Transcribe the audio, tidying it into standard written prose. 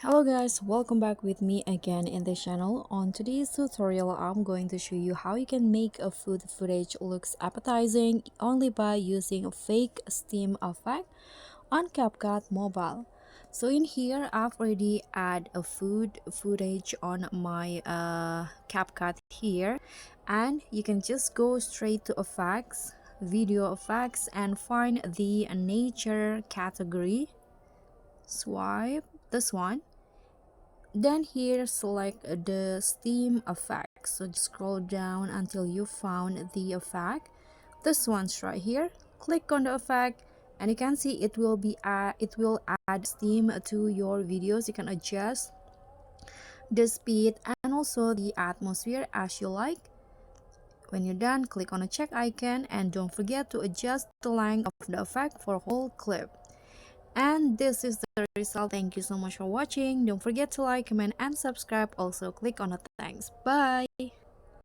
Hello guys, welcome back with me again in the channel. On today's tutorial, I'm going to show you how you can make a food footage looks appetizing only by using a fake steam effect on CapCut mobile. So in here, I've already add a food footage on my CapCut here, and you can just go straight to effects, video effects, and find the nature category. Swipe this one, then here select the steam effect. So just scroll down until you found the effect. This one's right here. Click on the effect and you can see it will add steam to your videos. You can adjust the speed and also the atmosphere as you like. When you're done, click on the check icon and don't forget to adjust the length of the effect for whole clip. And this is the result. Thank you so much for watching. Don't forget to like, comment, and subscribe. Also click on the thanks. Bye.